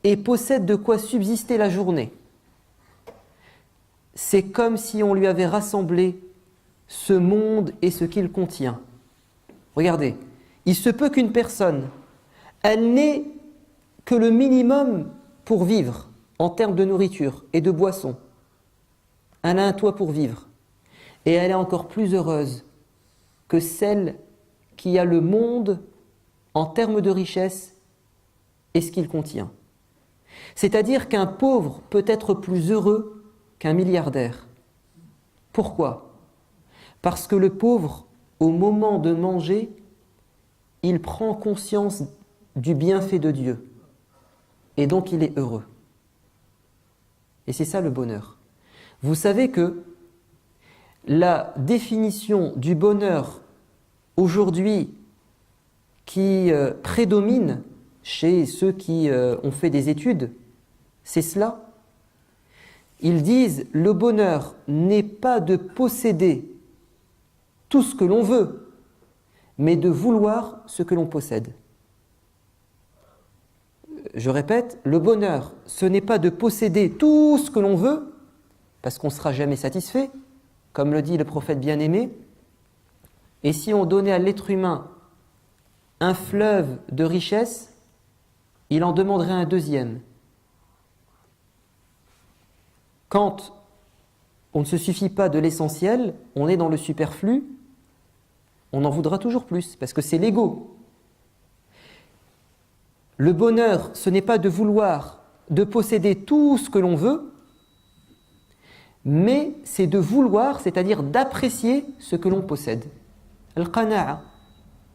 et possède de quoi subsister la journée, c'est comme si on lui avait rassemblé ce monde et ce qu'il contient. Regardez, il se peut qu'une personne, elle n'ait que le minimum pour vivre en termes de nourriture et de boisson. Elle a un toit pour vivre. Et elle est encore plus heureuse que celle qui a le monde en termes de richesse et ce qu'il contient. C'est-à-dire qu'un pauvre peut être plus heureux qu'un milliardaire. Pourquoi? Parce que le pauvre, au moment de manger, il prend conscience du bienfait de Dieu. Et donc il est heureux. Et c'est ça le bonheur. Vous savez que la définition du bonheur aujourd'hui qui prédomine chez ceux qui ont fait des études, c'est cela. Ils disent le bonheur n'est pas de posséder tout ce que l'on veut, mais de vouloir ce que l'on possède. Je répète, le bonheur, ce n'est pas de posséder tout ce que l'on veut, parce qu'on ne sera jamais satisfait, comme le dit le prophète bien-aimé. Et si on donnait à l'être humain un fleuve de richesse, il en demanderait un deuxième. Quand on ne se suffit pas de l'essentiel, on est dans le superflu, on en voudra toujours plus, parce que c'est l'ego. Le bonheur, ce n'est pas de vouloir, de posséder tout ce que l'on veut, mais c'est de vouloir, c'est-à-dire d'apprécier ce que l'on possède. Al-qana'a.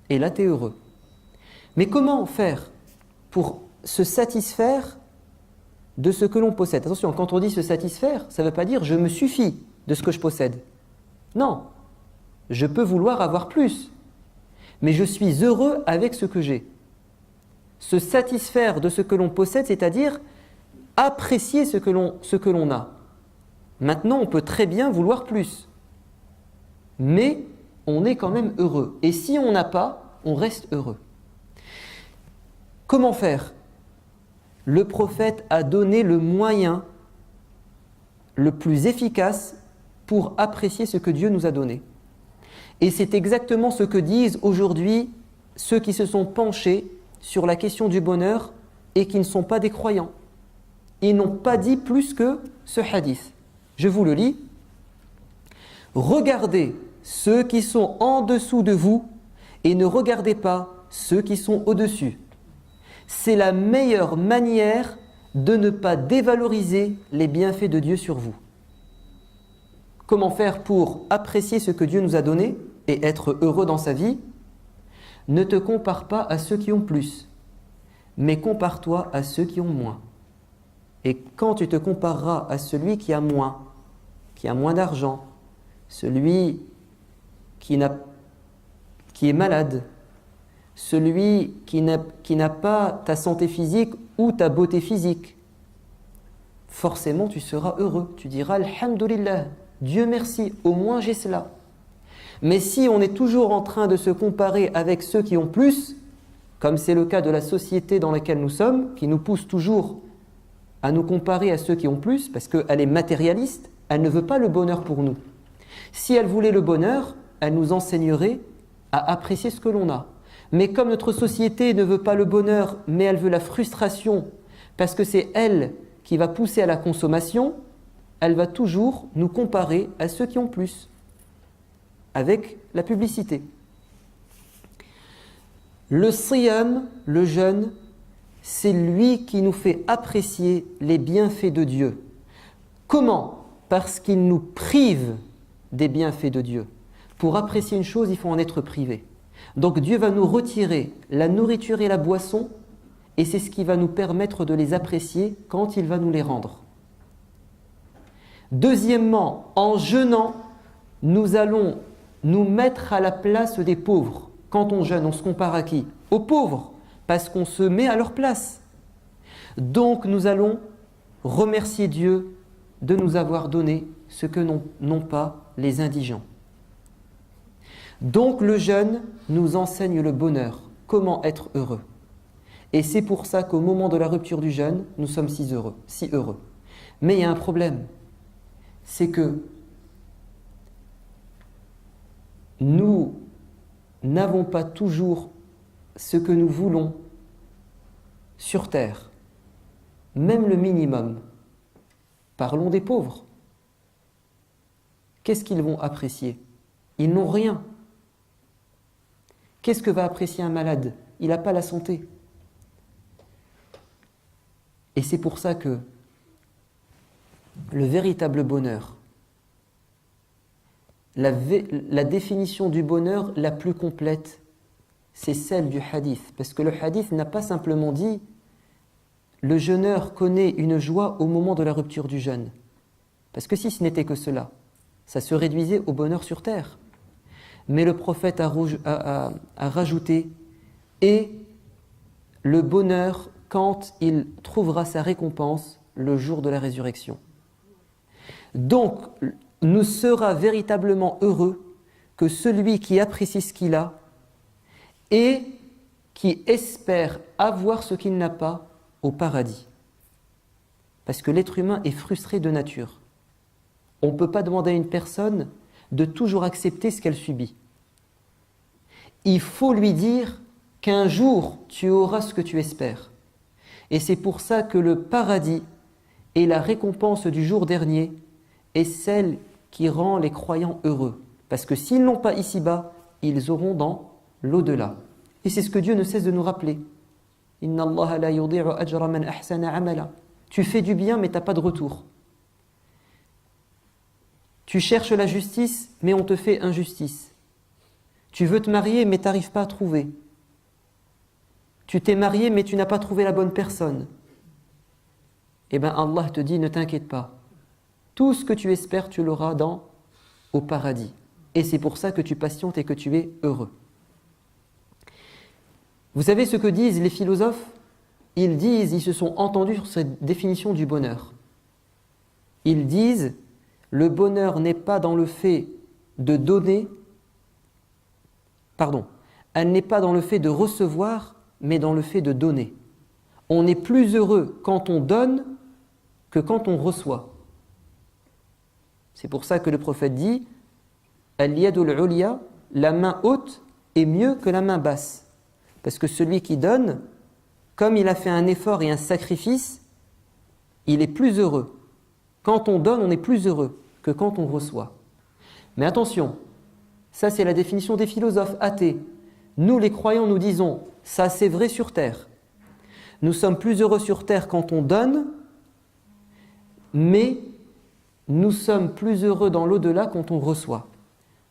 Et là, tu es heureux. Mais comment faire pour se satisfaire de ce que l'on possède? Attention, quand on dit se satisfaire, ça ne veut pas dire je me suffis de ce que je possède. Non, je peux vouloir avoir plus, mais je suis heureux avec ce que j'ai. Se satisfaire de ce que l'on possède, c'est-à-dire apprécier ce que l'on a. Maintenant, on peut très bien vouloir plus, mais on est quand même heureux. Et si on n'a pas, on reste heureux. Comment faire? Le prophète a donné le moyen le plus efficace pour apprécier ce que Dieu nous a donné. Et c'est exactement ce que disent aujourd'hui ceux qui se sont penchés sur la question du bonheur et qui ne sont pas des croyants. Ils n'ont pas dit plus que ce hadith. Je vous le lis. Regardez ceux qui sont en dessous de vous et ne regardez pas ceux qui sont au-dessus. C'est la meilleure manière de ne pas dévaloriser les bienfaits de Dieu sur vous. Comment faire pour apprécier ce que Dieu nous a donné et être heureux dans sa vie? Ne te compare pas à ceux qui ont plus, mais compare-toi à ceux qui ont moins. Et quand tu te compareras à celui qui a moins d'argent, celui qui est malade, celui qui n'a pas ta santé physique ou ta beauté physique, forcément tu seras heureux. Tu diras Alhamdulillah, Dieu merci, au moins j'ai cela. Mais si on est toujours en train de se comparer avec ceux qui ont plus, comme c'est le cas de la société dans laquelle nous sommes, qui nous pousse toujours à nous comparer à ceux qui ont plus, parce qu'elle est matérialiste, elle ne veut pas le bonheur pour nous. Si elle voulait le bonheur, elle nous enseignerait à apprécier ce que l'on a. Mais comme notre société ne veut pas le bonheur, mais elle veut la frustration, parce que c'est elle qui va pousser à la consommation, elle va toujours nous comparer à ceux qui ont plus, avec la publicité. Le siyam, le jeûne, c'est lui qui nous fait apprécier les bienfaits de Dieu. Comment? Parce qu'il nous prive des bienfaits de Dieu. Pour apprécier une chose, il faut en être privé. Donc Dieu va nous retirer la nourriture et la boisson, et c'est ce qui va nous permettre de les apprécier quand il va nous les rendre. Deuxièmement, en jeûnant, nous allons nous mettre à la place des pauvres. Quand on jeûne, on se compare à qui? Aux pauvres, parce qu'on se met à leur place. Donc nous allons remercier Dieu de nous avoir donné ce que n'ont pas les indigents. Donc le jeûne nous enseigne le bonheur, comment être heureux. Et c'est pour ça qu'au moment de la rupture du jeûne, nous sommes si heureux. Mais il y a un problème, c'est que nous n'avons pas toujours ce que nous voulons sur terre, même le minimum. Parlons des pauvres. Qu'est-ce qu'ils vont apprécier? Ils n'ont rien. Qu'est-ce que va apprécier un malade? Il n'a pas la santé. Et c'est pour ça que le véritable bonheur, la définition du bonheur la plus complète, c'est celle du hadith. Parce que le hadith n'a pas simplement dit « le jeûneur connaît une joie au moment de la rupture du jeûne ». Parce que si ce n'était que cela, ça se réduisait au bonheur sur terre. Mais le prophète a rajouté « et le bonheur quand il trouvera sa récompense le jour de la résurrection ». Donc, ne sera véritablement heureux que celui qui apprécie ce qu'il a et qui espère avoir ce qu'il n'a pas au paradis. Parce que l'être humain est frustré de nature. On ne peut pas demander à une personne de toujours accepter ce qu'elle subit. Il faut lui dire qu'un jour tu auras ce que tu espères. Et c'est pour ça que le paradis et la récompense du jour dernier est celle qui rend les croyants heureux. Parce que s'ils n'ont pas ici-bas, ils auront dans l'au-delà. Et c'est ce que Dieu ne cesse de nous rappeler. Inna Allah la yudi'u ajra man ahsana amala. Tu fais du bien, mais tu n'as pas de retour. Tu cherches la justice, mais on te fait injustice. Tu veux te marier, mais tu n'arrives pas à trouver. Tu t'es marié, mais tu n'as pas trouvé la bonne personne. Eh bien, Allah te dit, ne t'inquiète pas. Tout ce que tu espères, tu l'auras au paradis. Et c'est pour ça que tu patientes et que tu es heureux. Vous savez ce que disent les philosophes? Ils se sont entendus sur cette définition du bonheur. Ils disent, le bonheur n'est pas dans le fait de donner, elle n'est pas dans le fait de recevoir, mais dans le fait de donner. On est plus heureux quand on donne que quand on reçoit. C'est pour ça que le prophète dit, Al-yadul ulya, la main haute est mieux que la main basse. Parce que celui qui donne, comme il a fait un effort et un sacrifice, il est plus heureux. Quand on donne, on est plus heureux que quand on reçoit. Mais attention, ça c'est la définition des philosophes athées. Nous les croyants, nous disons, ça c'est vrai sur terre. Nous sommes plus heureux sur terre quand on donne, mais nous sommes plus heureux dans l'au-delà quand on reçoit.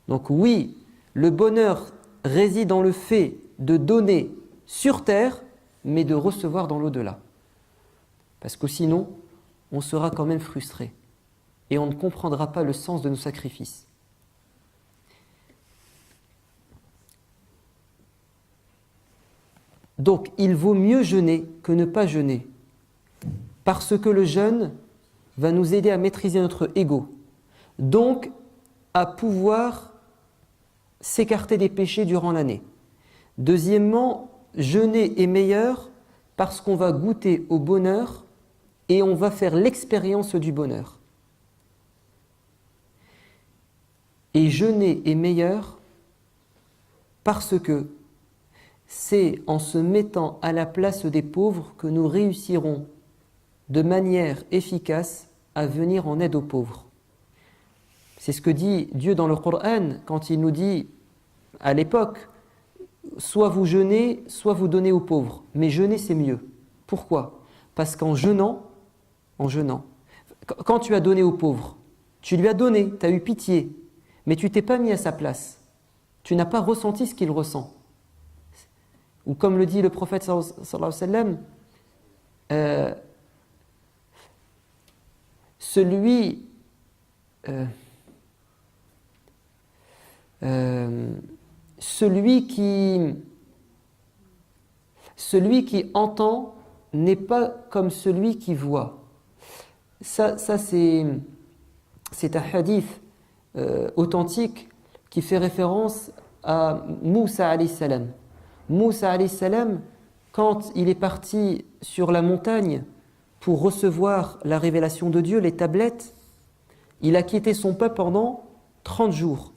Donc oui, le bonheur réside dans le fait de donner sur terre, mais de recevoir dans l'au-delà. Parce que sinon, on sera quand même frustré et on ne comprendra pas le sens de nos sacrifices. Donc, il vaut mieux jeûner que ne pas jeûner, parce que le jeûne va nous aider à maîtriser notre ego, donc à pouvoir s'écarter des péchés durant l'année. Deuxièmement, jeûner est meilleur parce qu'on va goûter au bonheur et on va faire l'expérience du bonheur. Et jeûner est meilleur parce que c'est en se mettant à la place des pauvres que nous réussirons de manière efficace à venir en aide aux pauvres. C'est ce que dit Dieu dans le Coran quand il nous dit à l'époque, soit vous jeûnez, soit vous donnez aux pauvres. Mais jeûner c'est mieux. Pourquoi? Parce qu'en jeûnant, quand tu as donné aux pauvres, tu lui as donné, tu as eu pitié, mais tu t'es pas mis à sa place. Tu n'as pas ressenti ce qu'il ressent. Ou comme le dit le prophète sallallahu alayhi wa sallam, celui qui entend n'est pas comme celui qui voit. Ça c'est un hadith authentique qui fait référence à Moussa alayhi salam. Moussa alayhi salam, quand il est parti sur la montagne pour recevoir la révélation de Dieu, les tablettes, il a quitté son peuple pendant 30 jours.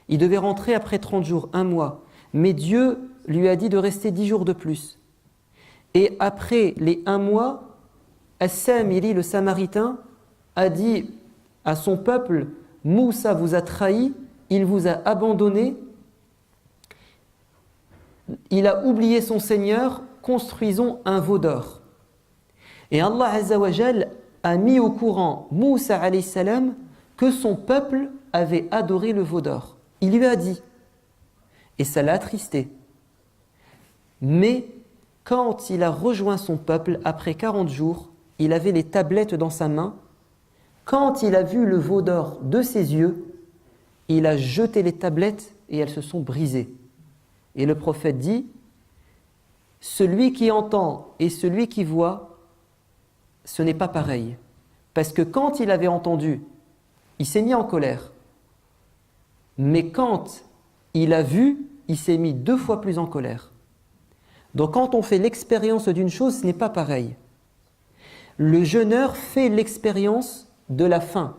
Il devait rentrer après 30 jours, un mois. Mais Dieu lui a dit de rester 10 jours de plus. Et après les 1 mois, As-Samiri, le Samaritain, a dit à son peuple, Moussa vous a trahi, il vous a abandonné, il a oublié son Seigneur, construisons un veau d'or. Et Allah Azza wa Jal a mis au courant Moussa alayhi salam que son peuple avait adoré le veau d'or. Il lui a dit, et ça l'a attristé. Mais quand il a rejoint son peuple, après 40 jours, il avait les tablettes dans sa main. Quand il a vu le veau d'or de ses yeux, il a jeté les tablettes et elles se sont brisées. Et le prophète dit, celui qui entend et celui qui voit, ce n'est pas pareil. Parce que quand il avait entendu, il s'est mis en colère. Mais quand il a vu, il s'est mis 2 fois plus en colère. Donc quand on fait l'expérience d'une chose, ce n'est pas pareil. Le jeûneur fait l'expérience de la faim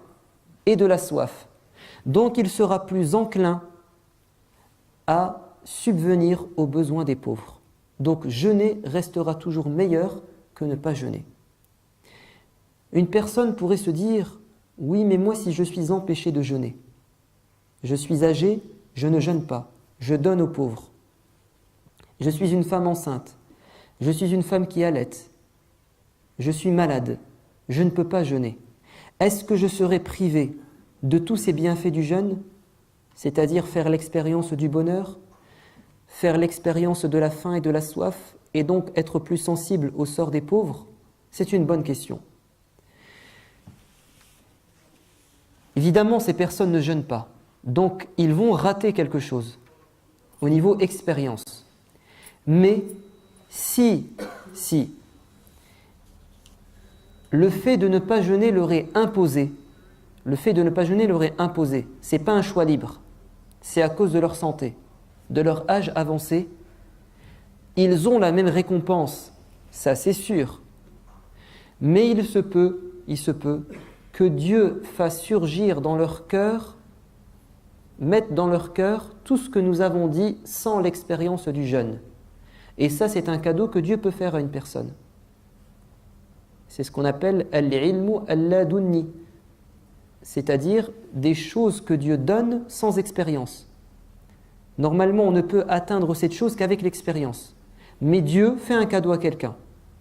et de la soif. Donc il sera plus enclin à subvenir aux besoins des pauvres. Donc jeûner restera toujours meilleur que ne pas jeûner. Une personne pourrait se dire, oui, mais moi si je suis empêché de jeûner, je suis âgé, je ne jeûne pas, je donne aux pauvres. Je suis une femme enceinte, je suis une femme qui allaite, je suis malade, je ne peux pas jeûner. Est-ce que je serai privé de tous ces bienfaits du jeûne, c'est-à-dire faire l'expérience du bonheur, faire l'expérience de la faim et de la soif, et donc être plus sensible au sort des pauvres? C'est une bonne question. Évidemment, ces personnes ne jeûnent pas, donc ils vont rater quelque chose au niveau expérience. Mais si le fait de ne pas jeûner leur est imposé, c'est pas un choix libre, c'est à cause de leur santé, de leur âge avancé, ils ont la même récompense, ça c'est sûr. Mais il se peut que Dieu fasse surgir dans leur cœur, mette dans leur cœur tout ce que nous avons dit sans l'expérience du jeûne. Et ça, c'est un cadeau que Dieu peut faire à une personne. C'est ce qu'on appelle al-ilmu al-ladunni, c'est-à-dire des choses que Dieu donne sans expérience. Normalement, on ne peut atteindre cette chose qu'avec l'expérience. Mais Dieu fait un cadeau à quelqu'un.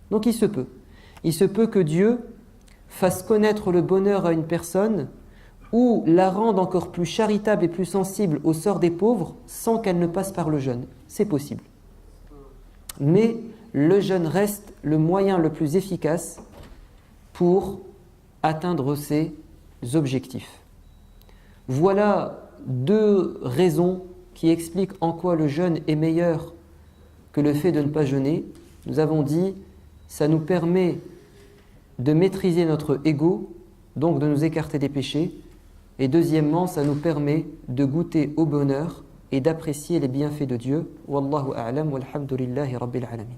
Donc il se peut. Il se peut que Dieu fasse connaître le bonheur à une personne ou la rende encore plus charitable et plus sensible au sort des pauvres sans qu'elle ne passe par le jeûne. C'est possible. Mais le jeûne reste le moyen le plus efficace pour atteindre ces objectifs. Voilà deux raisons qui expliquent en quoi le jeûne est meilleur que le fait de ne pas jeûner. Nous avons dit, ça nous permet de maîtriser notre ego, donc de nous écarter des péchés. Et deuxièmement, ça nous permet de goûter au bonheur et d'apprécier les bienfaits de Dieu. Wallahu a'lam walhamdulillahi rabbil alamin.